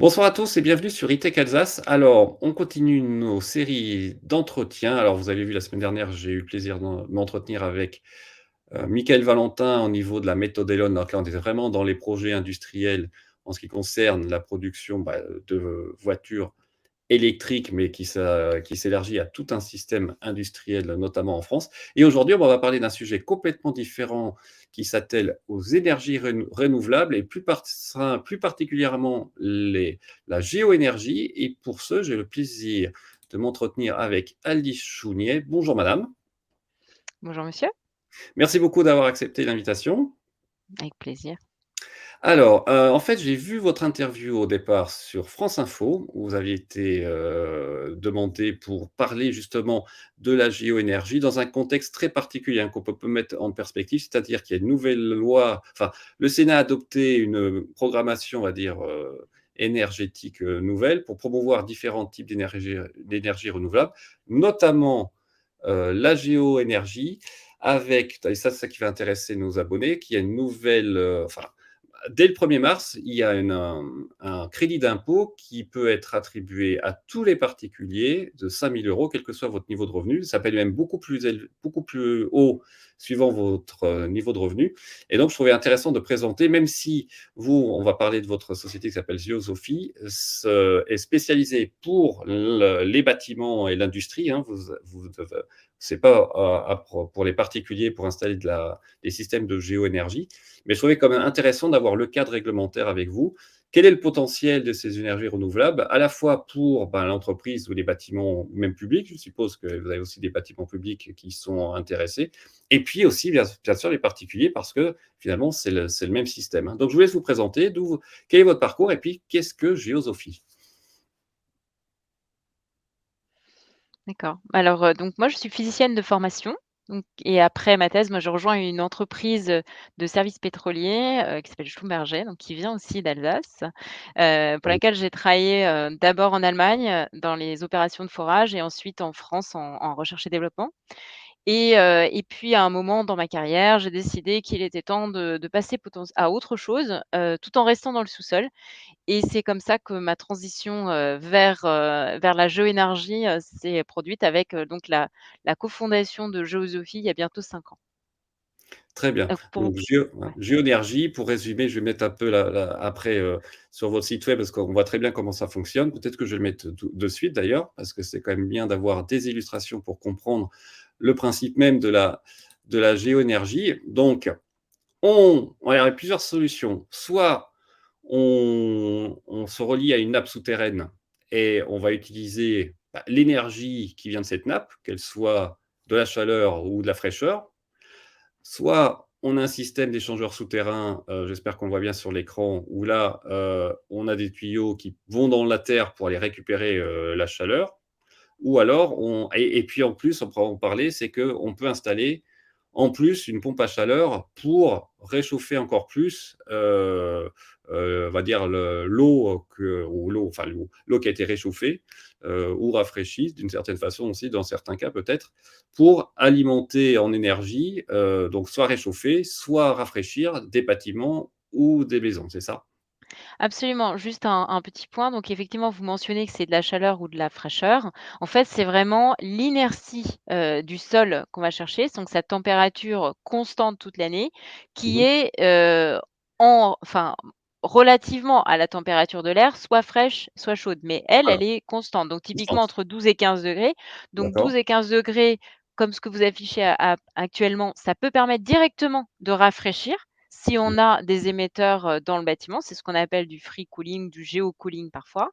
Bonsoir à tous et bienvenue sur E-Tech Alsace. Alors, on continue nos séries d'entretiens. Alors, vous avez vu la semaine dernière, j'ai eu le plaisir de m'entretenir avec Michael Valentin au niveau de la méthode Elon. Donc là, on est vraiment dans les projets industriels en ce qui concerne la production de voitures électrique, mais qui s'élargit à tout un système industriel, notamment en France. Et aujourd'hui, on va parler d'un sujet complètement différent qui s'attelle aux énergies renouvelables et plus particulièrement la géoénergie. Et pour ce, j'ai le plaisir de m'entretenir avec Alice Chounier. Bonjour madame. Bonjour monsieur, Merci beaucoup d'avoir accepté l'invitation. avec plaisir. Alors, en fait, j'ai vu votre interview au départ sur France Info, où vous aviez été, demandé pour parler justement de la géoénergie dans un contexte très particulier, hein, qu'on peut mettre en perspective. C'est-à-dire qu'il y a une nouvelle loi, enfin, le Sénat a adopté une programmation, on va dire, énergétique, nouvelle pour promouvoir différents types d'énergie renouvelable, notamment, la géoénergie avec et ça, c'est ça qui va intéresser nos abonnés, qui a une nouvelle, enfin, dès le 1er mars, il y a un crédit d'impôt qui peut être attribué à tous les particuliers de 5 000 €, quel que soit votre niveau de revenu. Ça peut être même beaucoup plus haut suivant votre, niveau de revenu. Et donc je trouvais intéressant de présenter, même si vous, on va parler de votre société qui s'appelle Geosophy, est spécialisée pour les bâtiments et l'industrie, hein. C'est pas pour les particuliers pour installer des systèmes de géoénergie. Mais je trouvais quand même intéressant d'avoir le cadre réglementaire avec vous. Quel est le potentiel de ces énergies renouvelables, à la fois pour l'entreprise ou les bâtiments, même publics, je suppose que vous avez aussi des bâtiments publics qui sont intéressés, et puis aussi, bien sûr, les particuliers, parce que finalement, c'est le même système, hein. Donc, je vous laisse vous présenter, quel est votre parcours, et puis qu'est-ce que Géosophie? D'accord. Alors, donc moi je suis physicienne de formation, donc et après ma thèse, moi je rejoins une entreprise, de services pétroliers, qui s'appelle Schlumberger, donc qui vient aussi d'Alsace, pour laquelle j'ai travaillé, d'abord en Allemagne, dans les opérations de forage et ensuite en France en recherche et développement. Et puis à un moment dans ma carrière, j'ai décidé qu'il était temps de passer à autre chose, tout en restant dans le sous-sol. Et c'est comme ça que ma transition, vers la géoénergie, s'est produite avec, donc la cofondation de Géosophie il y a bientôt 5 ans. Très bien. Pour Donc ouais. Géonergie, pour résumer, je vais mettre un peu après, sur votre site web, parce qu'on voit très bien comment ça fonctionne. Peut-être que je vais le mettre tout de suite d'ailleurs, parce que c'est quand même bien d'avoir des illustrations pour comprendre le principe même de la géoénergie. Donc il y aurait plusieurs solutions. Soit on se relie à une nappe souterraine et on va utiliser, l'énergie qui vient de cette nappe, qu'elle soit de la chaleur ou de la fraîcheur. Soit on a un système d'échangeurs souterrains, j'espère qu'on le voit bien sur l'écran, où là, on a des tuyaux qui vont dans la terre pour aller récupérer, la chaleur. Ou alors et puis en plus, on pourra en parler, c'est qu'on peut installer en plus une pompe à chaleur pour réchauffer encore plus, on va dire l'eau ou l'eau qui a été réchauffée, ou rafraîchie d'une certaine façon aussi dans certains cas peut-être, pour alimenter en énergie, donc soit réchauffer, soit rafraîchir des bâtiments ou des maisons, c'est ça? Absolument, juste un petit point, donc effectivement, vous mentionnez que c'est de la chaleur ou de la fraîcheur. En fait, c'est vraiment l'inertie, du sol qu'on va chercher, donc sa température constante toute l'année, qui Mmh. est, enfin, relativement à la température de l'air, soit fraîche, soit chaude, mais elle, Voilà, elle est constante, donc typiquement constante. entre 12 et 15 degrés. Donc D'accord. 12 et 15 degrés, comme ce que vous affichez actuellement, ça peut permettre directement de rafraîchir si Mmh. on a des émetteurs, dans le bâtiment. C'est ce qu'on appelle du free cooling, du géocooling parfois.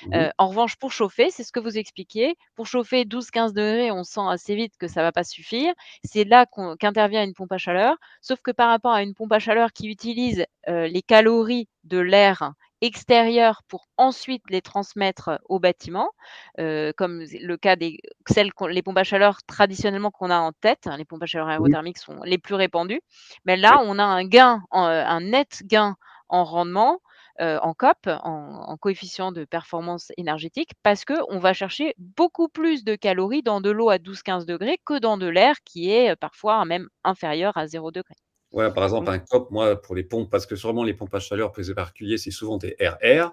Mmh. En revanche, pour chauffer, c'est ce que vous expliquiez, pour chauffer 12-15 degrés, on sent assez vite que ça va pas suffire. C'est là qu'intervient une pompe à chaleur, sauf que par rapport à une pompe à chaleur qui utilise, les calories de l'air extérieur pour ensuite les transmettre au bâtiment, comme le cas des celles qu'on les pompes à chaleur traditionnellement qu'on a en tête, hein, les pompes à chaleur Mmh. aérothermiques sont les plus répandues. Mais Oui. là, on a un net gain en rendement, en COP, en coefficient de performance énergétique, parce qu'on va chercher beaucoup plus de calories dans de l'eau à 12-15 degrés que dans de l'air qui est, parfois même inférieur à 0 degré. Ouais, par exemple, Donc un COP, moi, pour les pompes, parce que sûrement les pompes à chaleur pour les particuliers, c'est souvent des RR.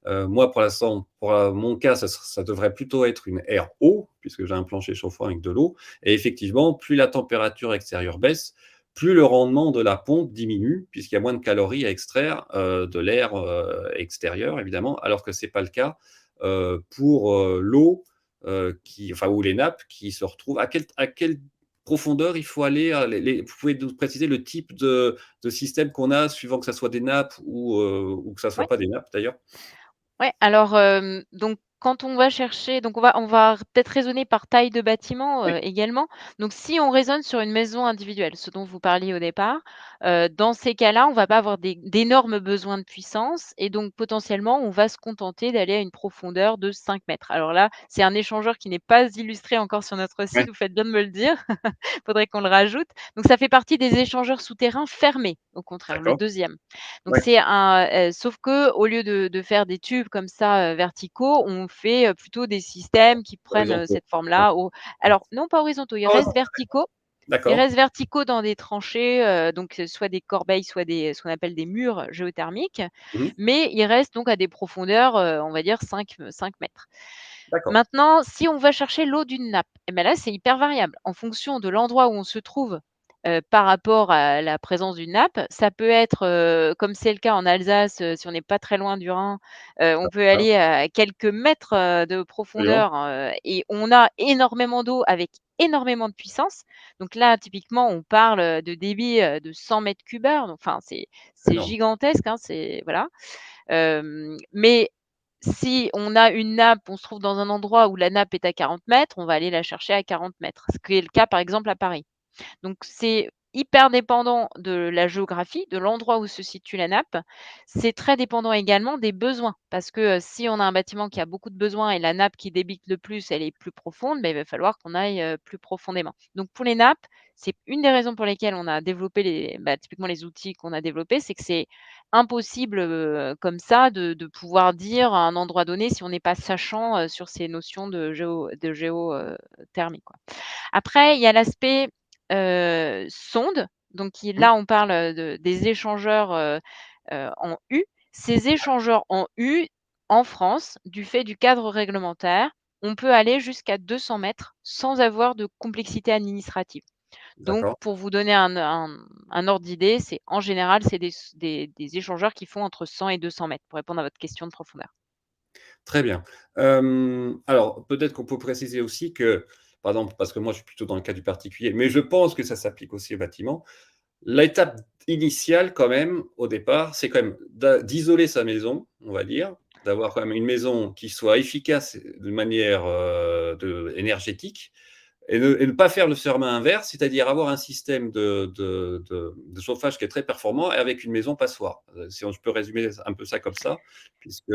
Moi, pour l'instant, pour mon cas, ça devrait plutôt être une aire eau, puisque j'ai un plancher chauffant avec de l'eau. Et effectivement, plus la température extérieure baisse, plus le rendement de la pompe diminue, puisqu'il y a moins de calories à extraire de l'air extérieur, évidemment, alors que ce n'est pas le cas pour l'eau enfin, ou les nappes qui se retrouvent. À quelle profondeur il faut aller vous pouvez nous préciser le type de système qu'on a, suivant que ça soit des nappes ou que ça soit Ouais. pas des nappes d'ailleurs? Ouais, alors, donc quand on va chercher donc on va peut-être raisonner par taille de bâtiment, Oui, également. Donc si on raisonne sur une maison individuelle, ce dont vous parliez au départ, dans ces cas-là, on va pas avoir d'énormes besoins de puissance et donc potentiellement, on va se contenter d'aller à une profondeur de 5 mètres. Alors là, c'est un échangeur qui n'est pas illustré encore sur notre ouais, site, vous faites bien de me le dire. Faudrait qu'on le rajoute. Donc ça fait partie des échangeurs souterrains fermés, au contraire, le d'accord. deuxième. Donc Ouais, c'est sauf qu'au lieu de faire des tubes comme ça, verticaux, on fait, plutôt des systèmes qui prennent, horizontaux. cette Ouais, forme-là ouais. alors non pas horizontaux, ils Ah ouais, restent verticaux. Ils d'accord. restent verticaux dans des tranchées, donc soit des corbeilles, soit ce qu'on appelle des murs géothermiques, Mmh. mais ils restent donc à des profondeurs, on va dire 5 mètres. D'accord. Maintenant, si on va chercher l'eau d'une nappe, et ben là, c'est hyper variable. En fonction de l'endroit où on se trouve, par rapport à la présence d'une nappe, ça peut être, comme c'est le cas en Alsace, si on n'est pas très loin du Rhin, on peut Voilà. aller à quelques mètres, de Absolument. profondeur, et on a énormément d'eau avec énormément de puissance. Donc là, typiquement, on parle, de débit, de 100 mètres cubes heure. Donc enfin, c'est Énorme. gigantesque, hein, c'est voilà. Mais si on a une nappe, on se trouve dans un endroit où la nappe est à 40 mètres, on va aller la chercher à 40 mètres, ce qui est le cas, par exemple, à Paris. Donc c'est hyper dépendant de la géographie, de l'endroit où se situe la nappe. C'est très dépendant également des besoins parce que, si on a un bâtiment qui a beaucoup de besoins et la nappe qui débite le plus, elle est plus profonde, il va falloir qu'on aille, plus profondément. Donc pour les nappes, c'est une des raisons pour lesquelles on a développé typiquement les outils qu'on a développés, c'est que c'est impossible, comme ça de pouvoir dire à un endroit donné si on n'est pas sachant, sur ces notions thermie, quoi. Après, il y a l'aspect, sonde, donc Mmh. là, on parle, des échangeurs, en U. Ces échangeurs en U, en France, du fait du cadre réglementaire, on peut aller jusqu'à 200 mètres sans avoir de complexité administrative. Donc D'accord. pour vous donner un ordre d'idée, c'est en général, c'est des échangeurs qui font entre 100 et 200 mètres, pour répondre à votre question de profondeur. Très bien. Alors peut-être qu'on peut préciser aussi que, par exemple, parce que moi je suis plutôt dans le cas du particulier, mais je pense que ça s'applique aussi aux bâtiments. L'étape initiale quand même, au départ, c'est quand même d'isoler sa maison, on va dire, d'avoir quand même une maison qui soit efficace de manière, énergétique. Et ne pas faire le chemin inverse, c'est-à-dire avoir un système de chauffage qui est très performant et avec une maison passoire. Si je peux résumer un peu ça comme ça, puisque,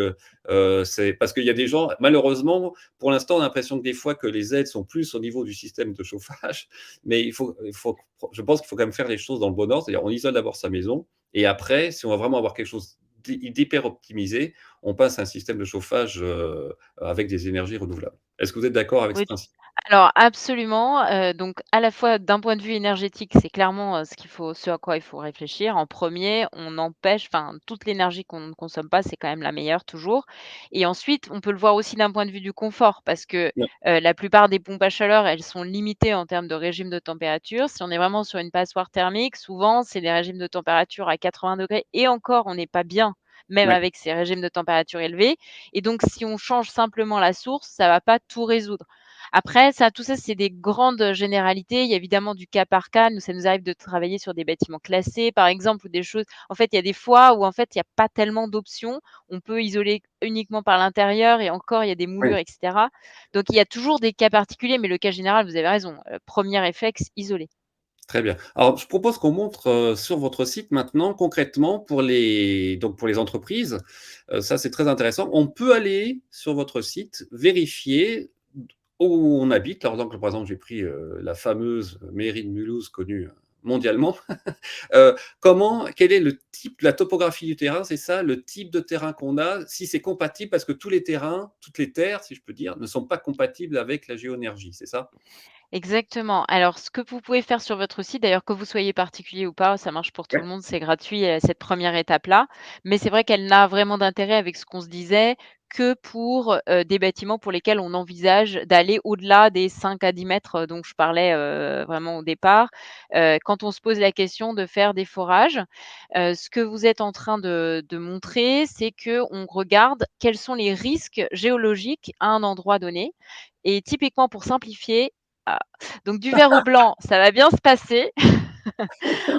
c'est parce qu'il y a des gens malheureusement, pour l'instant, on a l'impression que des fois que les aides sont plus au niveau du système de chauffage, mais je pense qu'il faut quand même faire les choses dans le bon ordre. C'est-à-dire on isole d'abord sa maison et après, si on va vraiment avoir quelque chose d'hyper optimisé, on passe à un système de chauffage, avec des énergies renouvelables. Est-ce que vous êtes d'accord avec ce Oui, principe? alors absolument, donc à la fois d'un point de vue énergétique, c'est clairement, ce à quoi il faut réfléchir. En premier, on empêche enfin toute l'énergie qu'on ne consomme pas, c'est quand même la meilleure toujours et ensuite, on peut le voir aussi d'un point de vue du confort parce que, Ouais, la plupart des pompes à chaleur, elles sont limitées en termes de régime de température. Si on est vraiment sur une passoire thermique, souvent, c'est des régimes de température à 80 degrés et encore, on n'est pas bien, même ouais, avec ces régimes de température élevés et donc si on change simplement la source, ça va pas tout résoudre. Après tout ça, c'est des grandes généralités. Il y a évidemment du cas par cas. Nous, ça nous arrive de travailler sur des bâtiments classés, par exemple, ou des choses en fait, il y a des fois où, en fait, il y a pas tellement d'options. On peut isoler uniquement par l'intérieur et encore, il y a des ouais, moulures et cetera. Donc il y a toujours des cas particuliers, mais le cas général, vous avez raison, 1er réflexe, isoler. très bien. Alors, je propose qu'on montre, sur votre site maintenant concrètement pour les entreprises, ça c'est très intéressant. On peut aller sur votre site, vérifier où on habite. Alors donc, par exemple, j'ai pris, la fameuse mairie de Mulhouse connue, mondialement. Quel est le type, la topographie du terrain, c'est ça? Le type de terrain qu'on a, si c'est compatible parce que tous les terrains, toutes les terres, si je peux dire, ne sont pas compatibles avec la géoénergie, c'est ça? Exactement. Alors, ce que vous pouvez faire sur votre site, d'ailleurs, que vous soyez particulier ou pas, ça marche pour tout le Ouais, monde, c'est gratuit, cette première étape-là. Mais c'est vrai qu'elle n'a vraiment d'intérêt avec ce qu'on se disait que pour, des bâtiments pour lesquels on envisage d'aller au-delà des 5 à 10 mètres, dont je parlais, vraiment au départ. Quand on se pose la question de faire des forages, ce que vous êtes en train de montrer, c'est que on regarde quels sont les risques géologiques à un endroit donné et typiquement pour simplifier, ah, donc du vert au blanc, ça va bien se passer.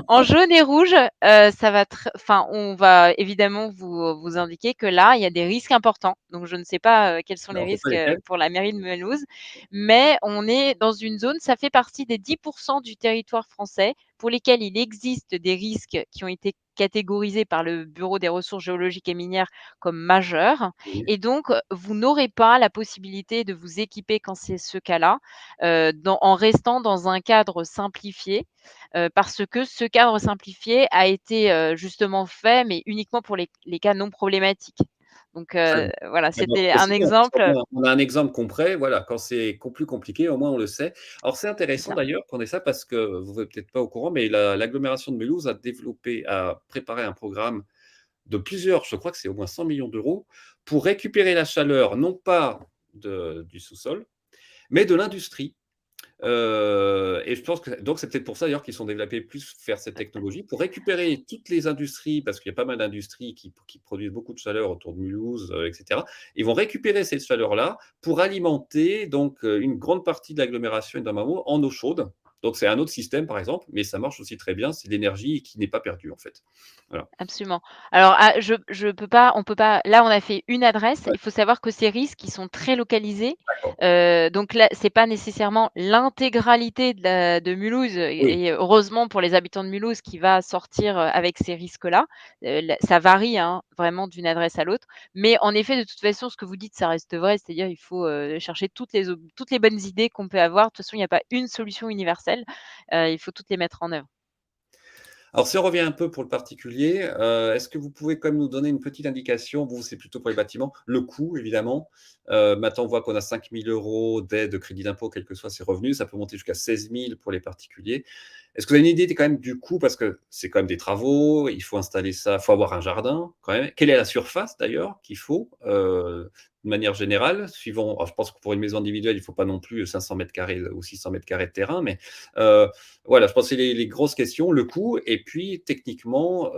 En jaune et rouge, ça va enfin, on va évidemment vous indiquer que là, il y a des risques importants. Donc je ne sais pas, quels sont les alors on sait pas risques, lesquels. pour la mairie de Mulhouse, mais on est dans une zone, ça fait partie des 10 du territoire français pour lesquels il existe des risques qui ont été catégorisés par le Bureau des ressources géologiques et minières comme majeurs Oui, et donc vous n'aurez pas la possibilité de vous équiper quand c'est ce cas-là, en restant dans un cadre simplifié parce que ce cadre simplifié a été, justement fait, mais uniquement pour les cas non problématiques. Donc très bien. voilà, Eh ben, c'était un précisons, comme ça au exemple, moins on a un exemple concret, voilà, quand c'est plus compliqué, au moins on le sait. Alors c'est c'est intéressant ça. d'ailleurs qu'on ait ça parce que vous êtes peut-être pas au courant, mais l'agglomération de Mulhouse a préparé un programme de plusieurs, je crois que c'est au moins 100 millions d'euros, pour récupérer la chaleur, non pas du sous-sol, mais de l'industrie. Et je pense que donc c'est peut-être pour ça d'ailleurs qu'ils sont développés plus vers cette technologie, pour récupérer toutes les industries, parce qu'il y a pas mal d'industries qui produisent beaucoup de chaleur autour de Mulhouse, et cetera. Ils vont récupérer cette chaleur-là pour alimenter donc une grande partie de l'agglomération et d'un Hameau en eau chaude. Donc c'est un autre système par exemple, mais ça marche aussi très bien, c'est de l'énergie qui n'est pas perdue en fait. Voilà. Absolument. Alors, ah, je peux pas on peut pas là, on a fait une adresse. Ouais, Il faut savoir que ces risques, ils sont très localisés. d'accord. Donc là, c'est pas nécessairement l'intégralité de Mulhouse Oui. et heureusement pour les habitants de Mulhouse qui va sortir, avec ces risques-là. Là, ça varie, hein, vraiment d'une adresse à l'autre. Mais en effet, de toute façon, ce que vous dites, ça reste vrai. C'est-à-dire, il faut, chercher toutes les bonnes idées qu'on peut avoir. De toute façon, il n'y a pas une solution universelle. Il faut toutes les mettre en œuvre. Alors, si on revient un peu pour le particulier, est-ce que vous pouvez quand même nous donner une petite indication? Vous, c'est plutôt pour les bâtiments. Le coût, évidemment. Maintenant, on voit qu'on a 5 000 € d'aide de crédit d'impôt, quels que soient ses revenus. Ça peut monter jusqu'à 16 000 pour les particuliers. Est-ce que vous avez une idée quand même du coût? Parce que c'est quand même des travaux, il faut installer ça, il faut avoir un jardin quand même. Quelle est la surface d'ailleurs qu'il faut, de manière générale? Suivant, alors je pense que pour une maison individuelle, il ne faut pas non plus 500 carrés ou 600 carrés de terrain, mais heu, voilà, je pense que c'est les grosses questions, le coût et puis techniquement,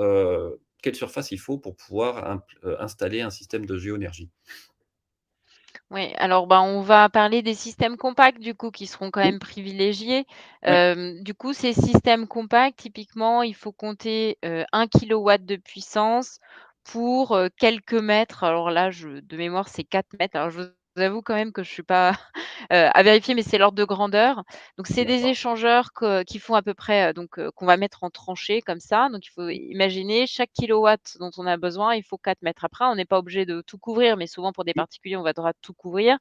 quelle surface il faut pour pouvoir installer un système de géoénergie? Oui, alors, bah, on va parler des systèmes compacts du coup qui seront quand Oui, même privilégiés. ouais, Du coup, ces systèmes compacts, typiquement, il faut compter, 1 kilowatt de puissance pour, quelques mètres. Alors là, de mémoire, c'est 4 mètres. Alors je vous avoue quand même que je suis pas à vérifier, mais c'est l'ordre de grandeur. Donc c'est des d'accord. échangeurs qui font à peu près, qu'on va mettre en tranchée comme ça. Donc il faut imaginer chaque kilowatt dont on a besoin, il faut 4 mètres. Après, on n'est pas obligé de tout couvrir, mais souvent pour des Oui, particuliers, on va devoir tout couvrir.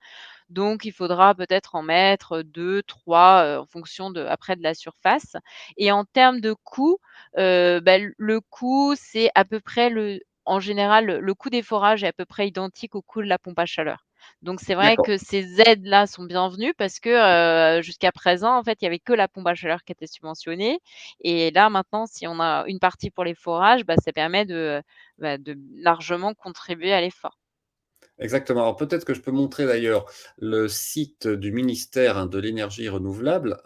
Donc il faudra peut-être en mettre 2, 3, en fonction après de la surface et en termes de coût, bah, le coût, c'est à peu près en général, le coût des forages est à peu près identique au coût de la pompe à chaleur. Donc c'est vrai d'accord. que ces aides-là sont bienvenues parce que, jusqu'à présent, en fait, il y avait que la pompe à chaleur qui était subventionnée et là, maintenant, si on a une partie pour les forages, bah, ça permet de largement contribuer à l'effort. Exactement. Alors peut-être que je peux montrer d'ailleurs le site du ministère, hein, de l'énergie renouvelable,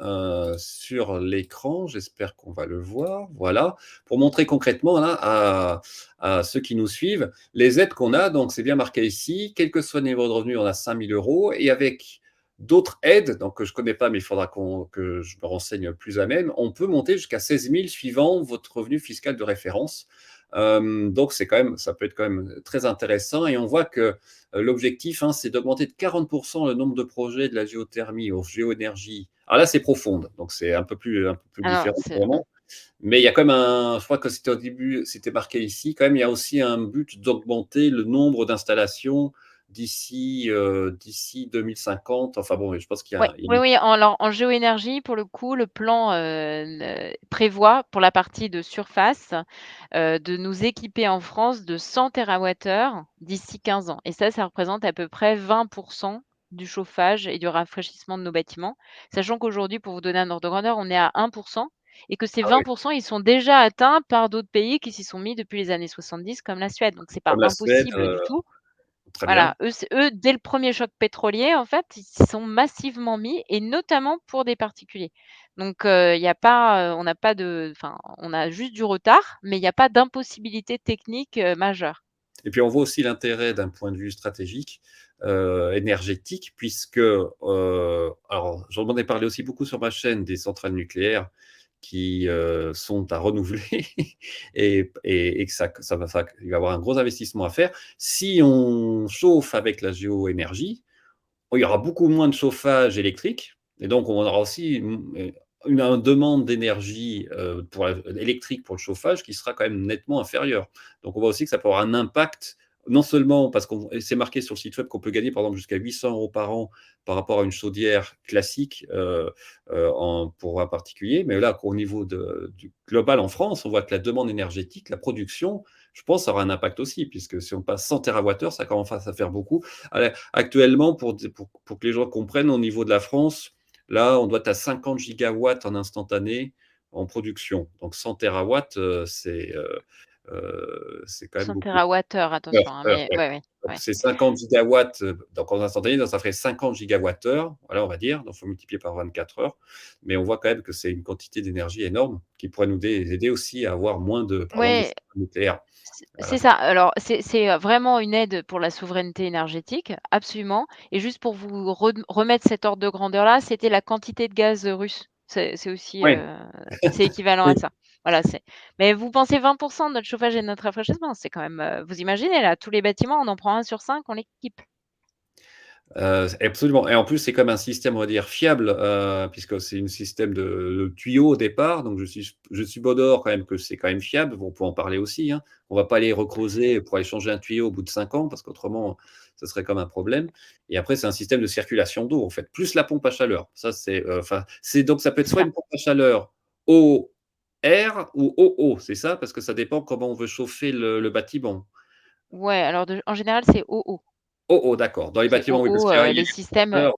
sur l'écran. J'espère qu'on va le voir. Voilà, pour montrer concrètement là à ceux qui nous suivent, les aides qu'on a. Donc c'est bien marqué ici, quel que soit le niveau de revenu, on a 5 000 € et avec d'autres aides, donc que je connais pas, mais il faudra que je me renseigne plus à même, on peut monter jusqu'à 16 000 suivant votre revenu fiscal de référence. Donc c'est quand même ça peut être quand même très intéressant et on voit que l'objectif, hein, c'est d'augmenter de 40 le nombre de projets de la géothermie aux géoénergies. Alors là, c'est profonde, donc c'est un peu plus Alors différent c'est évidemment, mais il y a quand même je crois que c'était au début, c'était marqué ici, quand même, il y a aussi un but d'augmenter le nombre d'installations d'ici 2050. Enfin bon, je pense qu'il y ouais, a il y a oui, une oui, alors en géoénergie, pour le coup, le plan, prévoit pour la partie de surface, de nous équiper en France de 100 TWh d'ici 15 ans et ça représente à peu près 20 du chauffage et du rafraîchissement de nos bâtiments. Sachant qu'aujourd'hui, pour vous donner un ordre de grandeur, on est à 1 et que ces Ah 20 oui, ils sont déjà atteints par d'autres pays qui s'y sont mis depuis les années 70 comme la Suède. Donc c'est pas comme la Suède, impossible du tout. très bien. Voilà, eux, dès le premier choc pétrolier, en fait, ils s'y sont massivement mis et notamment pour des particuliers. Donc il y a pas, on n'a pas de enfin, on a juste du retard, mais il y a pas d'impossibilité technique, majeure. Et puis on voit aussi l'intérêt d'un point de vue stratégique, énergétique puisque, alors j'en ai parlé aussi beaucoup sur ma chaîne des centrales nucléaires qui, sont à renouveler et que il va y avoir un gros investissement à faire. Si on chauffe avec la géoénergie, il y aura beaucoup moins de chauffage électrique et donc on aura aussi une demande d'énergie électrique pour le chauffage qui sera quand même nettement inférieure. Donc on voit aussi que ça peut avoir un impact, non seulement parce que c'est marqué sur le site web qu'on peut gagner par exemple jusqu'à 800 euros par an par rapport à une chaudière classique pour un particulier, mais là au niveau du global en France, on voit que la demande énergétique, la production, je pense, ça aura un impact aussi, puisque si on passe 100 TWh, ça commence à faire beaucoup. Actuellement, pour que les gens comprennent, au niveau de la France, là, on doit être à 50 gigawatts en instantané en production. Donc 100 térawatts, c'est quand même 100 beaucoup. TWh, attention, hein, mais Ouais. ouais, ouais, Donc ouais. c'est 50 gigawatts donc en instantané, donc ça ferait 50 gigawattheures, voilà, on va dire. Donc il faut multiplier par 24 heures. Mais on voit quand même que c'est une quantité d'énergie énorme qui pourrait nous aider aussi à avoir moins de, par exemple, de Ouais, centrales nucléaires. c'est Voilà. ça. Alors c'est vraiment une aide pour la souveraineté énergétique, absolument et juste pour vous remettre cet ordre de grandeur-là, c'était la quantité de gaz, russe. C'est aussi, Oui, c'est équivalent à oui. ça. Voilà, mais vous pensez 20 de notre chauffage et de notre rafraîchissement, c'est quand même, vous imaginez là, tous les bâtiments, on en prend un sur 5, on l'équipe. Absolument et en plus, c'est comme un système, on va dire, fiable, puisque c'est un système de tuyaux au départ, donc je suis bon dehors quand même que c'est quand même fiable. Bon, on peut en parler aussi, hein. On va pas aller recreuser pour aller changer un tuyau au bout de 5 ans parce qu'autrement, ça serait comme un problème et après, c'est un système de circulation d'eau, en fait, plus la pompe à chaleur. Ça, enfin, donc ça peut être C'est soit ça. une pompe à chaleur eau-air ou eau-eau, c'est ça? Parce que ça dépend comment on veut chauffer le bâtiment. Ouais, alors en général, c'est eau-eau. Oh, oh, d'accord. Dans les C'est bâtiments, oui, parce eau-eau, qu'il y a les systèmes,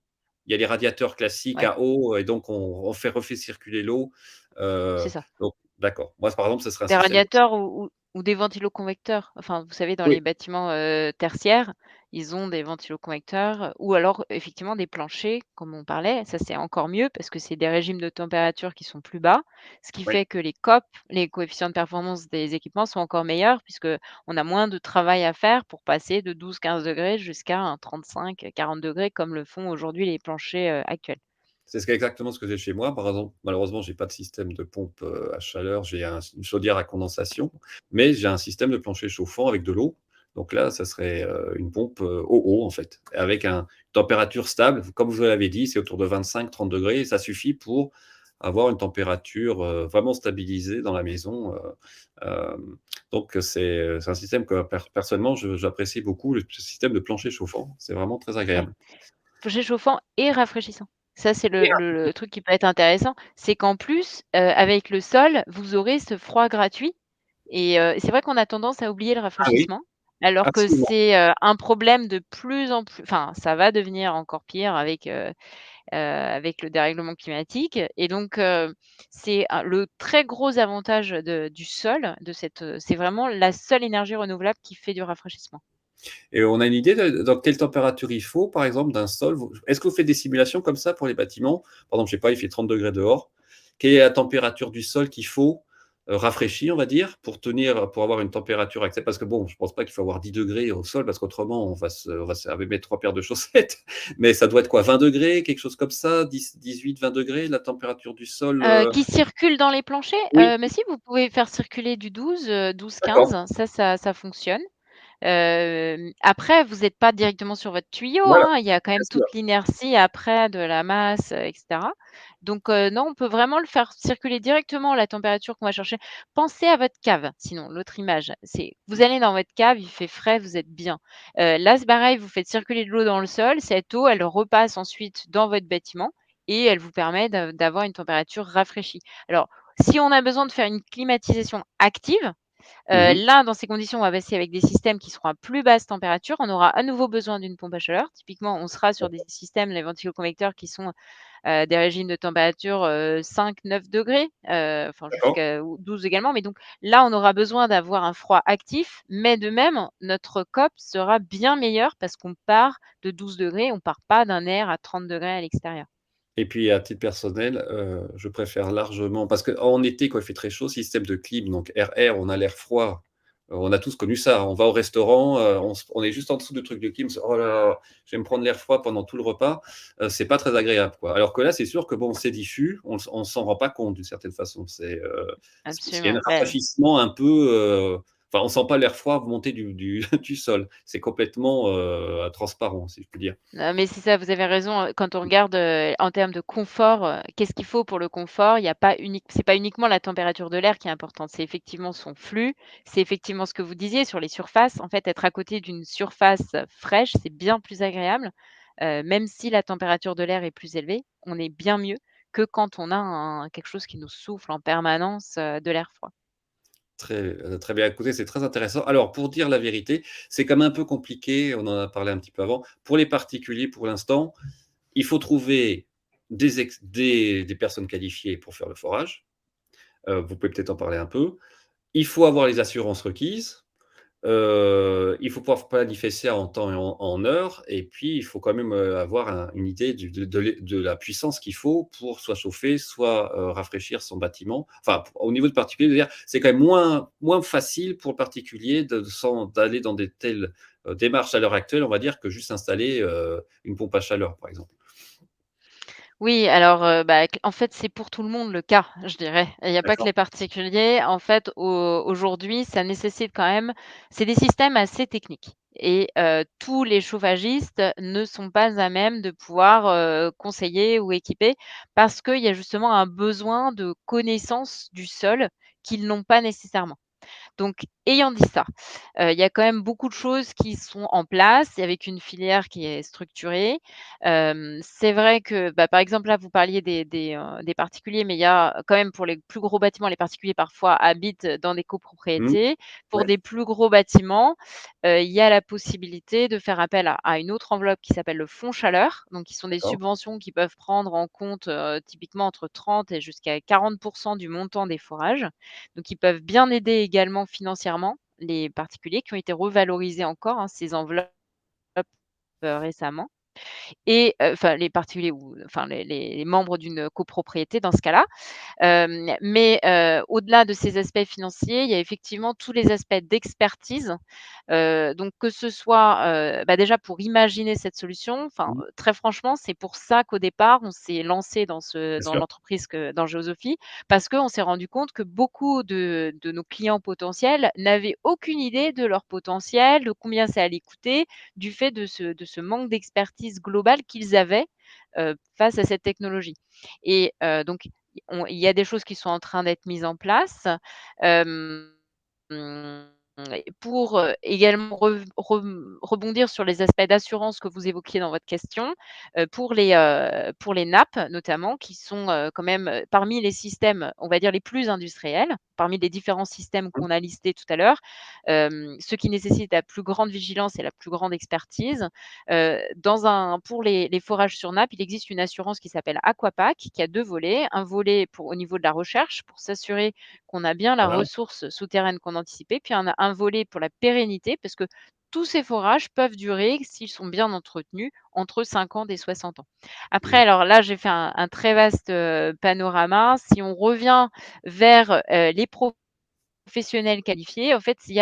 il y a les radiateurs classiques ouais, à eau et donc on refait circuler l'eau, c'est heu, ça. donc d'accord. Moi, par exemple, ce serait un Des système radiateurs ou des ventiloconvecteurs. Enfin, vous savez, dans oui, les bâtiments, tertiaires, ils ont des ventiloconvecteurs ou alors effectivement des planchers, comme on parlait. Ça, c'est encore mieux parce que c'est des régimes de température qui sont plus bas, ce qui oui. fait que les COP, les coefficients de performance des équipements sont encore meilleurs puisque on a moins de travail à faire pour passer de 12-15 degrés jusqu'à un 35-40 degrés comme le font aujourd'hui les planchers, actuels. C'est exactement ce que j'ai chez moi. Par exemple, malheureusement, j'ai pas de système de pompe, à chaleur, j'ai une chaudière à condensation, mais j'ai un système de plancher chauffant avec de l'eau. Donc là, ça serait, une pompe, eau-eau, en fait, avec une température stable. Comme vous l'avez dit, c'est autour de 25-30 degrés et ça suffit pour avoir une température, vraiment stabilisée dans la maison, donc c'est un système que personnellement, j'apprécie beaucoup, le système de plancher chauffant. C'est vraiment très Ouais. agréable. Plancher chauffant et rafraîchissant. Ça, c'est le truc qui peut être intéressant, c'est qu'en plus, avec le sol, vous aurez ce froid gratuit et c'est vrai qu'on a tendance à oublier le Ah oui, rafraîchissement, alors que absolument. c'est, un problème de plus en plus enfin, ça va devenir encore pire avec le dérèglement climatique et donc c'est un le très gros avantage du sol, c'est vraiment la seule énergie renouvelable qui fait du rafraîchissement. Et on a une idée de dans quelle température il faut, par exemple, d'un sol? Est-ce que vous faites des simulations comme ça pour les bâtiments? Par exemple, je sais pas, il fait 30 degrés dehors. Quelle est la température du sol qu'il faut, rafraîchi, on va dire, pour avoir une température acceptable? Parce que bon, je pense pas qu'il faut avoir 10 degrés au sol parce qu'autrement on va se mettre 3 paires de chaussettes. Mais ça doit être quoi? 20 degrés, quelque chose comme ça? 18-20 degrés, la température du sol, Qui circule dans les planchers? Oui, Mais si, vous pouvez faire circuler du 12, d'accord. 12-15, ça fonctionne. Après, vous êtes pas directement sur votre tuyau, Voilà, hein, il y a quand bien même sûr. toute l'inertie après de la masse, et cetera. Donc non, on peut vraiment le faire circuler directement à la température qu'on va chercher. Pensez à votre cave, sinon l'autre image, c'est vous allez dans votre cave, il fait frais, vous êtes bien. Là, c'est pareil, vous faites circuler de l'eau dans le sol, cette eau, elle repasse ensuite dans votre bâtiment et elle vous permet d'avoir une température rafraîchie. Alors, si on a besoin de faire une climatisation active, Mmh. Là, dans ces conditions, on va passer avec des systèmes qui seront à plus basse température. On aura à nouveau besoin d'une pompe à chaleur. Typiquement, on sera sur des D'accord, systèmes, les ventiloconvecteurs qui sont, des régimes de température, 5-9 degrés, enfin d'accord. jusqu'à ou 12 également. Mais donc là, on aura besoin d'avoir un froid actif, mais de même, notre COP sera bien meilleur parce qu'on part de 12 degrés, on part pas d'un air à 30 degrés à l'extérieur. Et puis à titre personnel, je préfère largement parce qu'en été, quand il fait très chaud, système de clim, donc air-air, on a l'air froid. On a tous connu ça. On va au restaurant, on est juste en dessous du truc de clim, on se: «Oh là là, je vais me prendre l'air froid pendant tout le repas», c'est pas très agréable, quoi. Alors que là, c'est sûr que bon, c'est diffus, on s'en rend pas compte d'une certaine façon. C'est un Absolument. Beh, rafraîchissement un peu, enfin, on sent pas l'air froid monter du du sol. C'est complètement, transparent, si je puis dire. non, mais c'est ça, vous avez raison, quand on regarde, en termes de confort, qu'est-ce qu'il faut pour le confort? Il y a pas unique c'est pas uniquement la température de l'air qui est importante, c'est effectivement son flux, c'est effectivement ce que vous disiez sur les surfaces. En fait, être à côté d'une surface, fraîche, c'est bien plus agréable, même si la température de l'air est plus élevée, on est bien mieux que quand on a quelque chose qui nous souffle en permanence, de l'air froid. Très bien. Écoutez, c'est très intéressant. Alors, pour dire la vérité, c'est quand même un peu compliqué, on en a parlé un petit peu avant. Pour les particuliers, pour l'instant, il faut trouver des personnes qualifiées pour faire le forage. Vous pouvez peut-être en parler un peu. Il faut avoir les assurances requises. Il faut pouvoir planifier ça en temps et en heure et puis il faut quand même, avoir une idée du de la puissance qu'il faut pour soit chauffer, soit, rafraîchir son bâtiment. Enfin, au niveau du particulier, je veux dire, c'est quand même moins facile pour le particulier d'aller dans des telles, démarches à l'heure actuelle, on va dire, que juste installer, une pompe à chaleur, par exemple. Oui, alors, bah, en fait, c'est pour tout le monde le cas, je dirais. Il y a pas que D'accord. les particuliers. En fait, aujourd'hui, ça nécessite quand même c'est des systèmes assez techniques et tous les chauffagistes ne sont pas à même de pouvoir, conseiller ou équiper parce qu'il y a justement un besoin de connaissance du sol qu'ils n'ont pas nécessairement. Donc, ayant dit ça, il y a quand même beaucoup de choses qui sont en place et avec une filière qui est structurée. C'est vrai que, bah, par exemple, là, vous parliez des particuliers, mais il y a quand même pour les plus gros bâtiments, les particuliers parfois habitent dans des Mmh. copropriétés. Pour Ouais, des plus gros bâtiments, il y a la possibilité de faire appel à une autre enveloppe qui s'appelle le fonds chaleur, donc qui sont des d'accord. subventions qui peuvent prendre en compte, typiquement entre 30 et jusqu'à 40 du montant des forages. Donc ils peuvent bien aider également financièrement les particuliers qui ont été revalorisés encore, hein, ces enveloppes, récemment et enfin les particuliers ou enfin les membres d'une copropriété dans ce cas-là. Mais au-delà de ces aspects financiers, il y a effectivement tous les aspects d'expertise. Donc que ce soit, bah, déjà pour imaginer cette solution, enfin, Mmh. très franchement, c'est pour ça qu'au départ, on s'est lancé Bien dans sûr. l'entreprise dans Géosophie, parce qu'on s'est rendu compte que beaucoup de nos clients potentiels n'avaient aucune idée de leur potentiel, de combien ça allait coûter, du fait de ce manque d'expertise globale qu'ils avaient, face à cette technologie et donc il y a des choses qui sont en train d'être mises en place. Hem, mmh, pour, également rebondir sur les aspects d'assurance que vous évoquiez dans votre question, pour les nappes notamment qui sont, quand même, parmi les systèmes, on va dire les plus industriels, parmi les différents systèmes Mmh. qu'on a listés tout à l'heure, ceux qui nécessitent la plus grande vigilance et la plus grande expertise. Pour les forages sur nappe, il existe une assurance qui s'appelle Aquapac, qui a 2 volets. Un volet au niveau de la recherche, pour s'assurer qu'on a bien la Voilà. ressource souterraine qu'on anticipait, puis un volet pour la pérennité, parce que tous ces forages peuvent durer, s'ils sont bien entretenus, entre 50 et 60 ans. Après, Mmh. alors là, j'ai fait un très vaste, panorama. Si on revient vers, les professionnels qualifiés, en fait, il y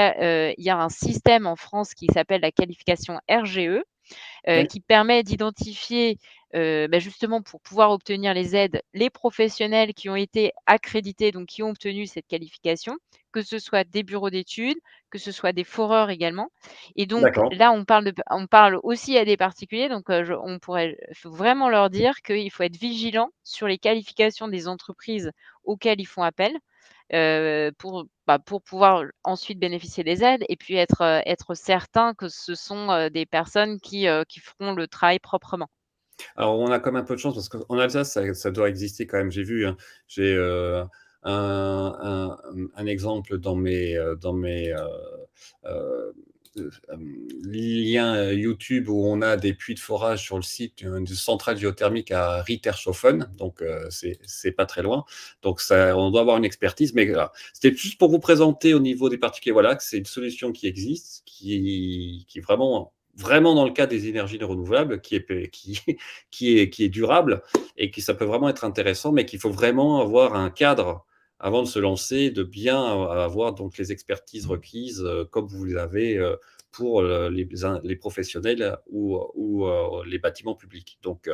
a un système en France qui s'appelle la qualification RGE, Ouais, qui permet d'identifier, bah, justement pour pouvoir obtenir les aides, les professionnels qui ont été accrédités, donc qui ont obtenu cette qualification, que ce soit des bureaux d'études, que ce soit des foreurs également et donc d'accord. là, on parle aussi à des particuliers donc on pourrait faut vraiment leur dire qu'il faut être vigilant sur les qualifications des entreprises auxquelles ils font appel, pour pouvoir ensuite bénéficier des aides et puis être certain que ce sont, des personnes qui feront le travail proprement. Alors, on a quand même un peu de chance parce qu'en Alsace, ça doit exister quand même. J'ai vu, hein, j'ai, un exemple dans mes liens YouTube où on a des puits de forage sur le site d'une centrale géothermique à Rittershofen, donc c'est pas très loin. Donc ça, on doit avoir une expertise, mais voilà. C'était juste pour vous présenter au niveau des particuliers, voilà, que c'est une solution qui existe, qui est vraiment dans le cas des énergies renouvelables, qui est durable et qui ça peut vraiment être intéressant, mais qu'il faut vraiment avoir un cadre avant de se lancer, de bien avoir donc les expertises requises, comme vous l'avez pour les professionnels ou les bâtiments publics. Donc,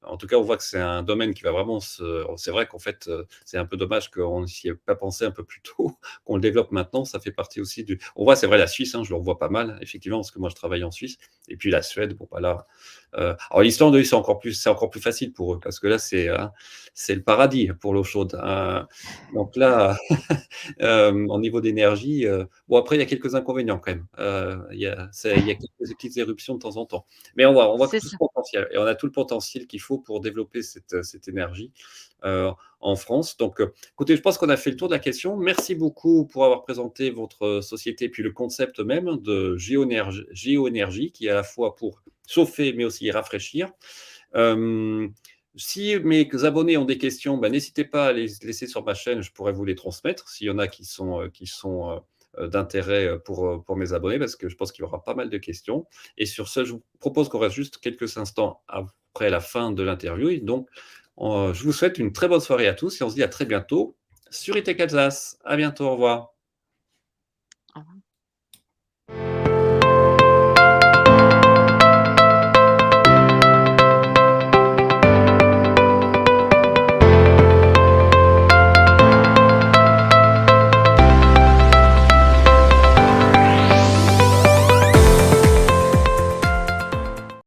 en tout cas, on voit que c'est un domaine qui va vraiment se. C'est vrai qu'en fait, c'est un peu dommage qu'on n'y ait pas pensé un peu plus tôt, qu'on le développe maintenant. Ça fait partie aussi du. On voit, c'est vrai, la Suisse, hein, je le revois pas mal, effectivement, parce que moi, je travaille en Suisse. Et puis la Suède, bon, bah là. Alors, l'Islande, eux, c'est encore plus facile pour eux, parce que là, c'est le paradis pour l'eau chaude. Donc là, au niveau d'énergie, bon après il y a quelques inconvénients quand même. Il y a quelques petites éruptions de temps en temps. Mais on voit C'est tout ce ça. potentiel et on a tout le potentiel qu'il faut pour développer cette énergie, heu, en France. Donc, écoutez, je pense qu'on a fait le tour de la question. Merci beaucoup pour avoir présenté votre société, puis le concept même de géoénergie qui est à la fois pour chauffer, mais aussi rafraîchir. Euh, Si mes abonnés ont des questions, bah, n'hésitez pas à les laisser sur ma chaîne, je pourrais vous les transmettre s'il y en a qui sont d'intérêt pour mes abonnés, parce que je pense qu'il y aura pas mal de questions. Et sur ce, je vous propose qu'on reste juste quelques instants après la fin de l'interview. Et donc, je vous souhaite une très bonne soirée à tous et on se dit à très bientôt sur E-Tech Alsace. À bientôt, au revoir.